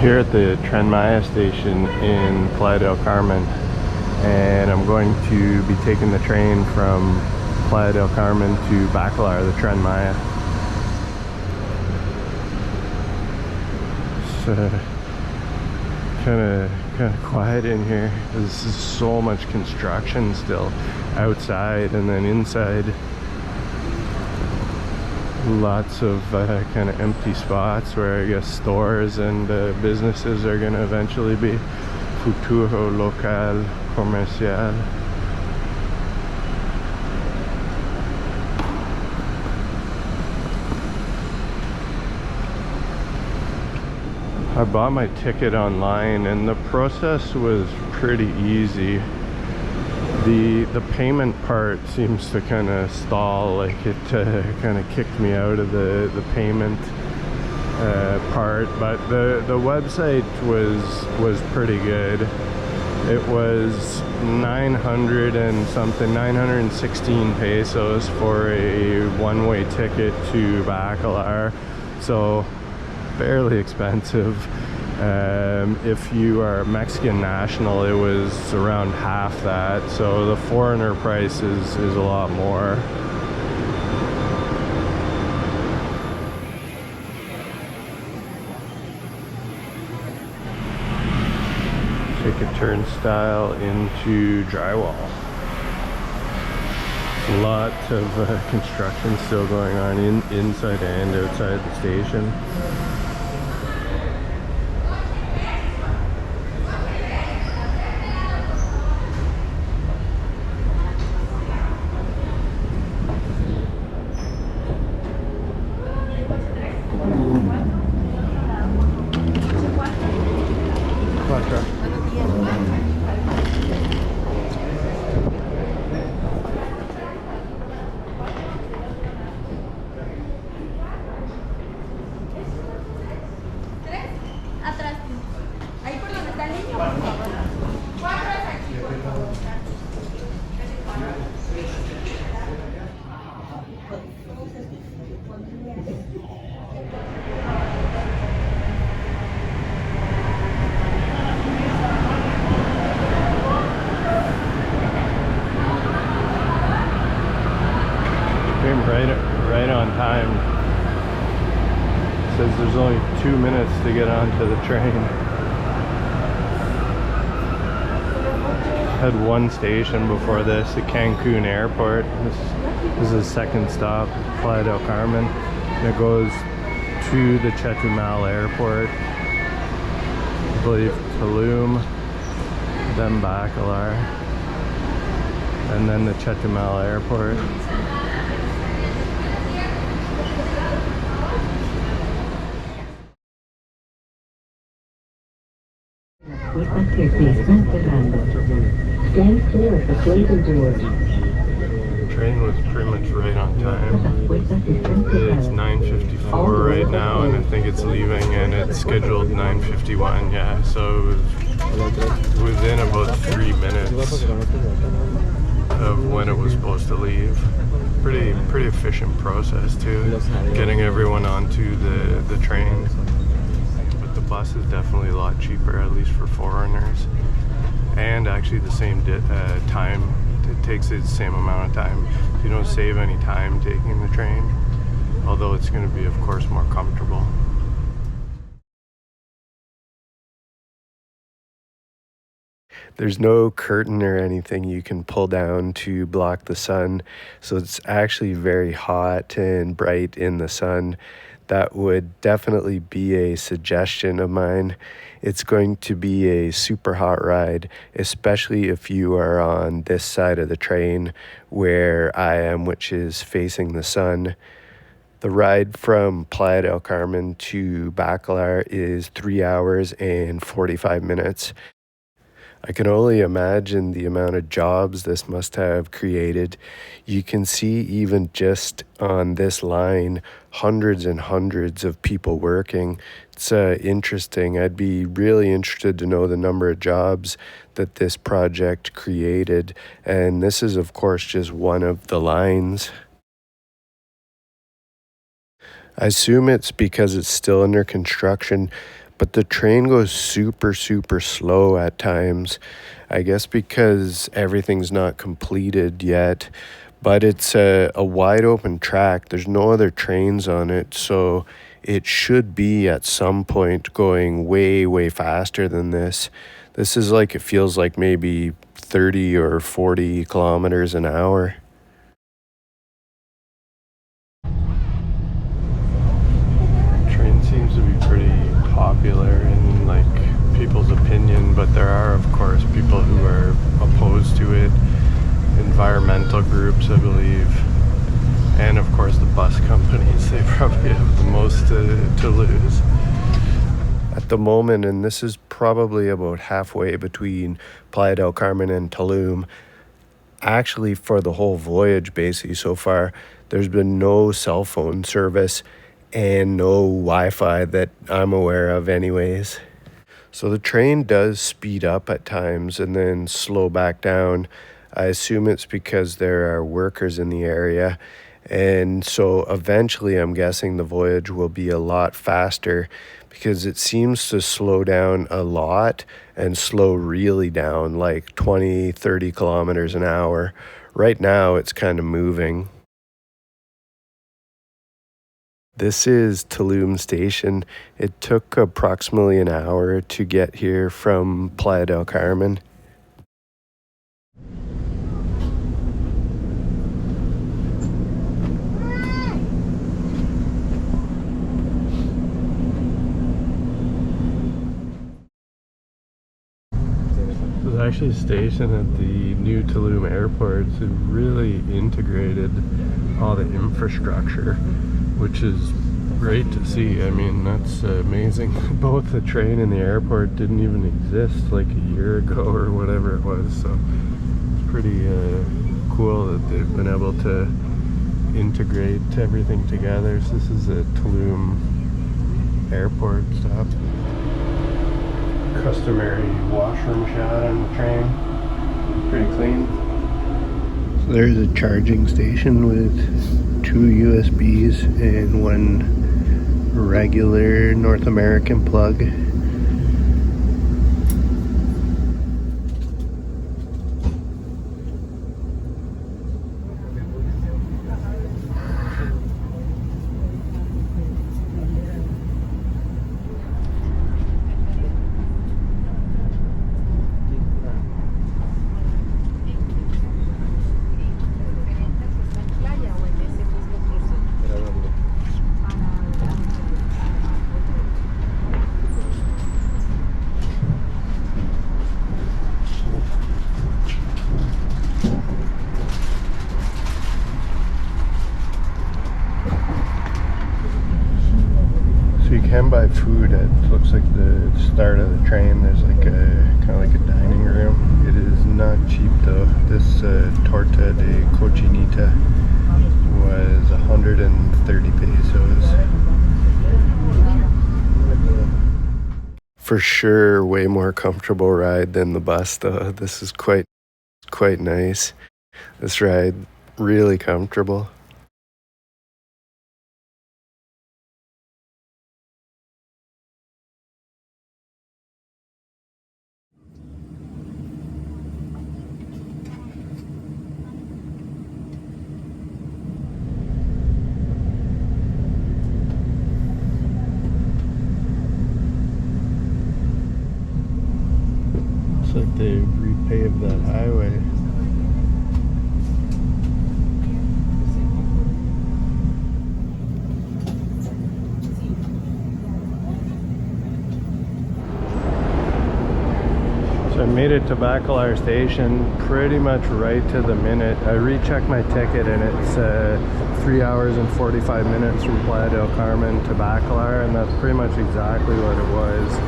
here at the Tren Maya station in Playa del Carmen, and I'm going to be taking the train from Playa del Carmen to Bacalar, the Tren Maya. It's kind of quiet in here. There's so much construction still outside, and then inside lots of kind of empty spots where I guess stores and businesses are going to eventually be. Futuro local comercial. I bought my ticket online and the process was pretty easy. The payment part seems to kind of stall, like it kind of kicked me out of the payment part, but the website was pretty good. It was 900 and something, 916 pesos for a one-way ticket to Bacalar, so fairly expensive. If you are Mexican national, it was around half that, so the foreigner price is a lot more. Take a turnstile into drywall. Lots of construction still going on inside and outside the station. Right on time. It says there's only 2 minutes to get onto the train. Had one station before this, the Cancun Airport. This is the second stop, Playa del Carmen. And it goes to the Chichen Itza Airport, I believe Tulum, then Bacalar, and then the Chichen Itza Airport. Stand clear of the closing doors. Train was pretty much right on time. It's 9:54 right now, and I think it's leaving, and it's scheduled 9:51. Yeah, so it was within about 3 minutes of when it was supposed to leave. Pretty efficient process too, getting everyone onto the train. The bus is definitely a lot cheaper, at least for foreigners, and actually the same time. It takes the same amount of time. You don't save any time taking the train, although it's going to be, of course, more comfortable. There's no curtain or anything you can pull down to block the sun, so it's actually very hot and bright in the sun. That would definitely be a suggestion of mine. It's going to be a super hot ride, especially if you are on this side of the train where I am, which is facing the sun. The ride from Playa del Carmen to Bacalar is 3 hours and 45 minutes. I can only imagine the amount of jobs this must have created. You can see even just on this line, hundreds and hundreds of people working. It's interesting. I'd be really interested to know the number of jobs that this project created. And this is, of course, just one of the lines. I assume it's because it's still under construction, but the train goes super, super slow at times. I guess because everything's not completed yet, but it's a wide open track. There's no other trains on it, so it should be at some point going way, way faster than this. This is like, it feels like maybe 30 or 40 kilometers an hour. Train seems to be pretty popular in like people's opinion, but there are of course people who are opposed to it, environmental groups I believe, and of course the bus companies. They probably have the most to lose at the moment, and this is probably about halfway between Playa del Carmen and Tulum. Actually, for the whole voyage basically so far, there's been no cell phone service and no Wi-Fi that I'm aware of anyways. So the train does speed up at times and then slow back down. I assume it's because there are workers in the area. And so eventually I'm guessing the voyage will be a lot faster, because it seems to slow down a lot and slow really down, like 20, 30 kilometers an hour. Right now it's kind of moving. This is Tulum Station. It took approximately an hour to get here from Playa del Carmen. This is actually stationed at the new Tulum Airport. It's really integrated all the infrastructure, which is great to see. I mean, that's amazing. Both the train and the airport didn't even exist like a year ago or whatever it was, so it's pretty cool that they've been able to integrate everything together. So this is a Tulum Airport stop. Customary washroom shot on the train. Pretty clean. So there's a charging station with 2 USBs and 1 regular North American plug. Can buy food at, looks like the start of the train. There's like a kind of like a dining room. It is not cheap though. This torta de cochinita was 130 pesos. For sure, way more comfortable ride than the bus though. This is quite nice. This ride, really comfortable. Looks like they've repaved that highway. So I made it to Bacalar station pretty much right to the minute. I rechecked my ticket and it's 3 hours and 45 minutes from Playa del Carmen to Bacalar, and that's pretty much exactly what it was.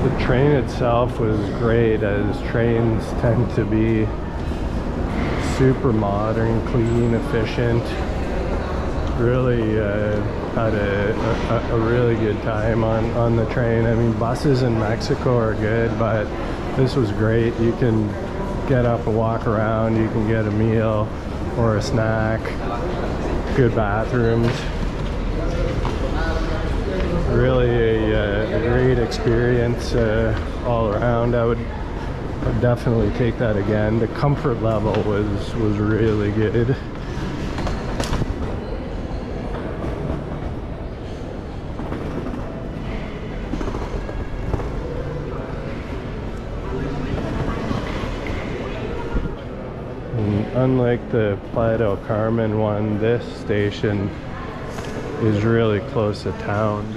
The train itself was great, as trains tend to be super modern, clean, efficient. Really had a really good time on the train. I mean, buses in Mexico are good, but this was great. You can get up and walk around, you can get a meal or a snack, good bathrooms. Really a great experience all around. I'd definitely take that again. The comfort level was really good. Unlike the Playa del Carmen one, this station is really close to town.